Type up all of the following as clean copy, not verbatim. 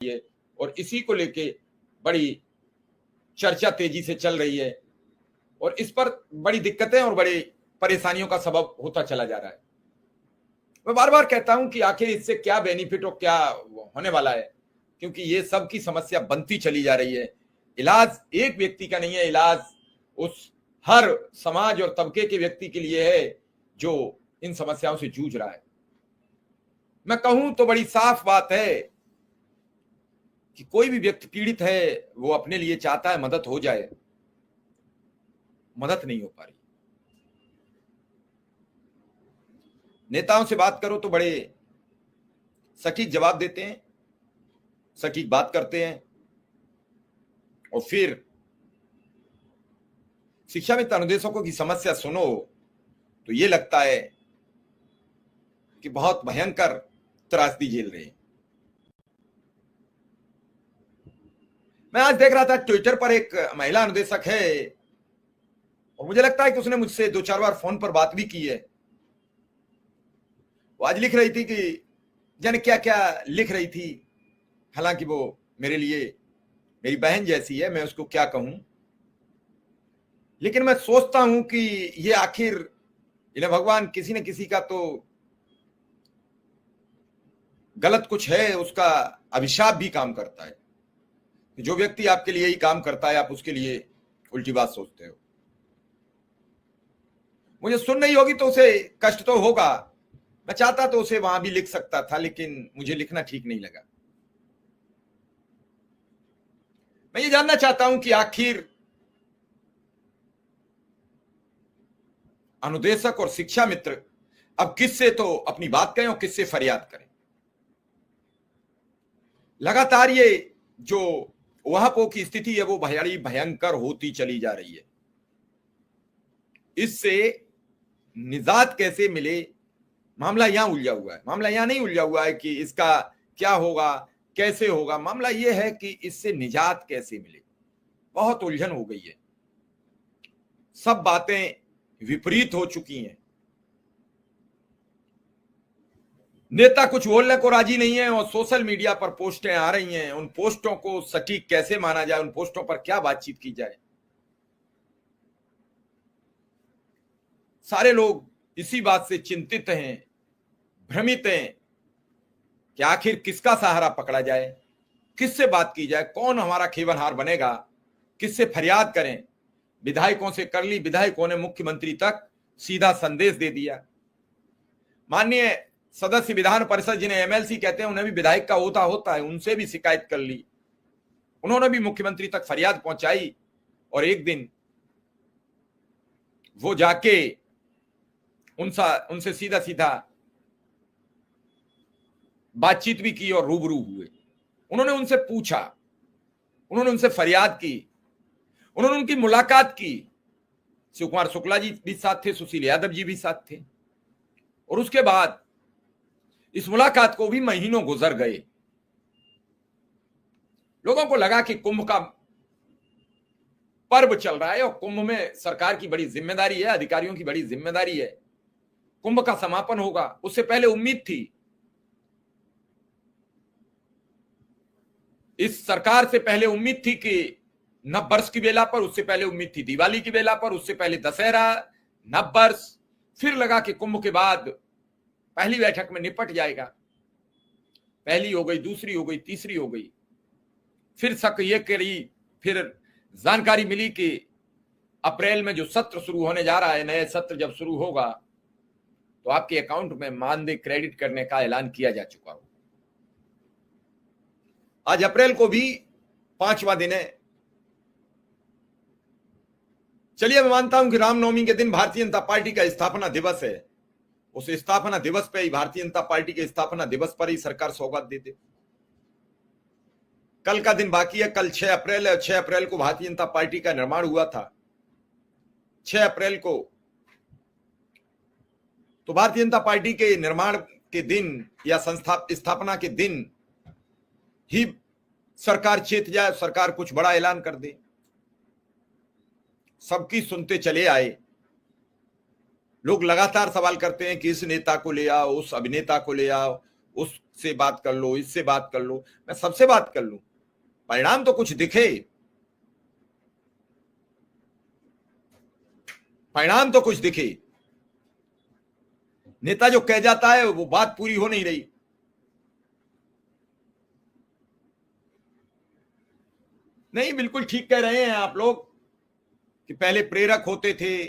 है और इसी को लेके बड़ी चर्चा तेजी से चल रही है और इस पर बड़ी दिक्कतें और बड़ी परेशानियों का सबब होता चला जा रहा है। मैं बार बार कहता हूं कि आखिर इससे क्या बेनिफिट और क्या होने वाला है, क्योंकि ये सब की समस्या बनती चली जा रही है। इलाज एक व्यक्ति का नहीं है, इलाज उस हर समाज और तबके के व्यक्ति के लिए है जो इन समस्याओं से जूझ रहा है। मैं कहूं तो बड़ी साफ बात है कि कोई भी व्यक्ति पीड़ित है, वो अपने लिए चाहता है मदद हो जाए, मदद नहीं हो पा रही। नेताओं से बात करो तो बड़े सटीक जवाब देते हैं, सटीक बात करते हैं और फिर शिक्षा में अनुदेशकों की समस्या सुनो तो ये लगता है कि बहुत भयंकर त्रासदी झेल रहे हैं। मैं आज देख रहा था ट्विटर पर एक महिला अनुदेशक है और मुझे लगता है कि उसने मुझसे 2-4 बार फोन पर बात भी की है। वो आज लिख रही थी कि जाने क्या क्या लिख रही थी, हालांकि वो मेरे लिए मेरी बहन जैसी है, मैं उसको क्या कहूं। लेकिन मैं सोचता हूं कि ये आखिर इन्हें भगवान किसी न किसी का तो गलत कुछ है, उसका अभिशाप भी काम करता है। जो व्यक्ति आपके लिए ही काम करता है, आप उसके लिए उल्टी बात सोचते हो। मुझे सुन नहीं होगी तो उसे कष्ट तो होगा। मैं चाहता तो उसे वहां भी लिख सकता था, लेकिन मुझे लिखना ठीक नहीं लगा। मैं ये जानना चाहता हूं कि आखिर अनुदेशक और शिक्षा मित्र अब किससे तो अपनी बात कहें और किससे फरियाद करें। लगातार ये जो वहापो की स्थिति है वो बड़ी भयंकर होती चली जा रही है। इससे निजात कैसे मिले, मामला यहां उलझा हुआ है। मामला यहां नहीं उलझा हुआ है कि इसका क्या होगा, कैसे होगा। मामला यह है कि इससे निजात कैसे मिले। बहुत उलझन हो गई है, सब बातें विपरीत हो चुकी हैं। नेता कुछ बोलने को राजी नहीं है और सोशल मीडिया पर पोस्टें आ रही हैं। उन पोस्टों को सटीक कैसे माना जाए, उन पोस्टों पर क्या बातचीत की जाए। सारे लोग इसी बात से चिंतित हैं, भ्रमित हैं कि आखिर किसका सहारा पकड़ा जाए, किससे बात की जाए, कौन हमारा खेवनहार बनेगा, किससे फरियाद करें। विधायकों से कर ली, विधायकों ने मुख्यमंत्री तक सीधा संदेश दे दिया। माननीय सदस्य विधान परिषद जिन्हें एमएलसी कहते हैं, उन्हें भी विधायक का होता है, उनसे भी शिकायत कर ली। उन्होंने भी मुख्यमंत्री तक फरियाद पहुंचाई और एक दिन वो जाके उनसे सीधा सीधा बातचीत भी की और रूबरू हुए। उन्होंने उनसे पूछा, उन्होंने उनसे फरियाद की, उन्होंने उनकी मुलाकात की। शिव कुमार शुक्ला जी भी साथ थे, सुशील यादव जी भी साथ थे। और उसके बाद इस मुलाकात को भी महीनों गुजर गए। लोगों को लगा कि कुंभ का पर्व चल रहा है और कुंभ में सरकार की बड़ी जिम्मेदारी है, अधिकारियों की बड़ी जिम्मेदारी है, कुंभ का समापन होगा। उससे पहले उम्मीद थी, इस सरकार से पहले उम्मीद थी कि नव वर्ष की बेला पर, उससे पहले उम्मीद थी दिवाली की बेला पर, उससे पहले दशहरा, नव वर्ष, फिर लगा कि कुंभ के बाद पहली बैठक में निपट जाएगा। पहली हो गई, दूसरी हो गई, तीसरी हो गई। फिर शक ये करी, फिर जानकारी मिली कि अप्रैल में जो सत्र शुरू होने जा रहा है, नए सत्र जब शुरू होगा तो आपके अकाउंट में मानदेय क्रेडिट करने का ऐलान किया जा चुका हो। आज अप्रैल को भी 5वां दिन है। चलिए, मैं मानता हूं कि रामनवमी के दिन भारतीय जनता पार्टी का स्थापना दिवस है। उस स्थापना दिवस पे ही, भारतीय जनता पार्टी के स्थापना दिवस पर ही सरकार सौगात दे दे। कल का दिन बाकी है, कल 6 अप्रैल है। 6 अप्रैल को भारतीय जनता पार्टी का निर्माण हुआ था। 6 अप्रैल को तो भारतीय जनता पार्टी के निर्माण के दिन या स्थापना के दिन ही सरकार चेत जाए, सरकार कुछ बड़ा ऐलान कर दे। सबकी सुनते चले आए। लोग लगातार सवाल करते हैं कि इस नेता को ले आओ, उस अभिनेता को ले आओ, उस से बात कर लो, इससे बात कर लो, मैं सबसे बात कर लूं, परिणाम तो कुछ दिखे, परिणाम तो कुछ दिखे। नेता जो कह जाता है वो बात पूरी हो नहीं रही। नहीं, बिल्कुल ठीक कह रहे हैं आप लोग कि पहले प्रेरक होते थे,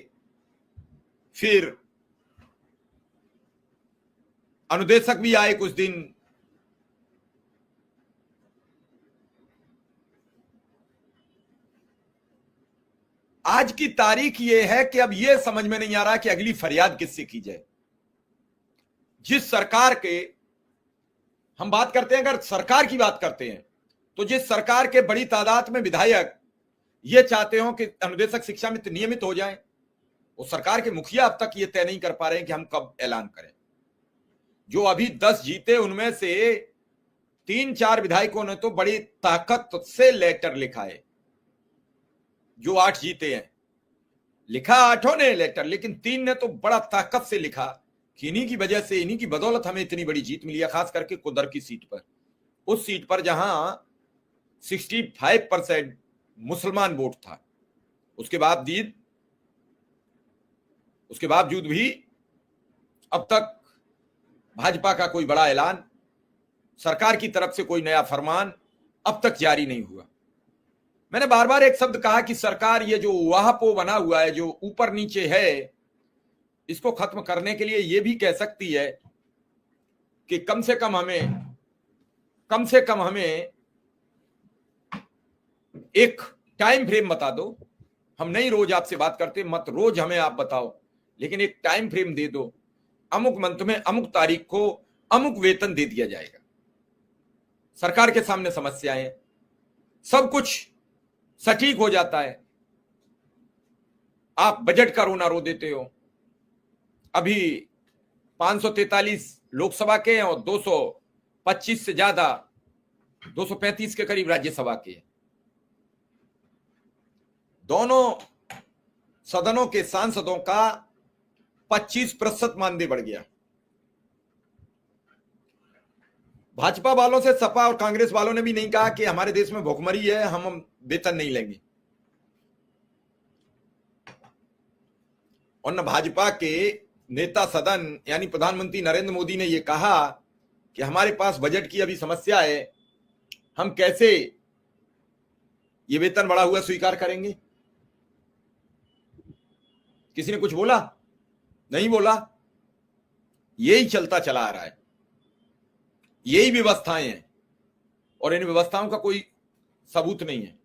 फिर अनुदेशक भी आए कुछ दिन, आज की तारीख ये है कि अब ये समझ में नहीं आ रहा कि अगली फरियाद किससे की जाए। जिस सरकार के हम बात करते हैं, अगर सरकार की बात करते हैं, तो जिस सरकार के बड़ी तादाद में विधायक ये चाहते हो कि अनुदेशक शिक्षा मित्र नियमित हो जाएं, वो सरकार के मुखिया अब तक ये तय नहीं कर पा रहे हैं कि हम कब ऐलान करें। जो अभी 10 जीते उनमें से 3-4 विधायकों ने तो बड़ी ताकत से लेटर लिखा है। जो 8 जीते हैं, लिखा 8 ने लेटर, लेकिन 3 ने तो बड़ा ताकत से लिखा कि इन्हीं की वजह से, इन्हीं की बदौलत हमें इतनी बड़ी जीत मिली है, खास करके कुदर की सीट पर, उस सीट पर जहां 65% मुसलमान वोट था। उसके बावजूद भी अब तक भाजपा का कोई बड़ा ऐलान, सरकार की तरफ से कोई नया फरमान अब तक जारी नहीं हुआ। मैंने बार बार एक शब्द कहा कि सरकार ये जो वाहपो बना हुआ है, जो ऊपर नीचे है, इसको खत्म करने के लिए ये भी कह सकती है कि कम से कम हमें एक टाइम फ्रेम बता दो। हम नहीं रोज आपसे बात करते, मत रोज हमें आप बताओ, लेकिन एक टाइम फ्रेम दे दो, अमुक मंथ में अमुक तारीख को अमुक वेतन दे दिया जाएगा। सरकार के सामने समस्याएं, सब कुछ सटीक हो जाता है। आप बजट का रोना रो देते हो। अभी 543 लोकसभा के हैं और 225 से ज्यादा, 235 के करीब राज्यसभा के हैं। दोनों सदनों के सांसदों का 25% मानदेय बढ़ गया। भाजपा वालों से सपा और कांग्रेस वालों ने भी नहीं कहा कि हमारे देश में भुखमरी है, हम वेतन नहीं लेंगे। और न भाजपा के नेता सदन यानी प्रधानमंत्री नरेंद्र मोदी ने यह कहा कि हमारे पास बजट की अभी समस्या है, हम कैसे ये वेतन बढ़ा हुआ स्वीकार करेंगे। किसी ने कुछ बोला? नहीं बोला। यही चलता चला आ रहा है, यही व्यवस्थाएं हैं और इन व्यवस्थाओं का कोई सबूत नहीं है।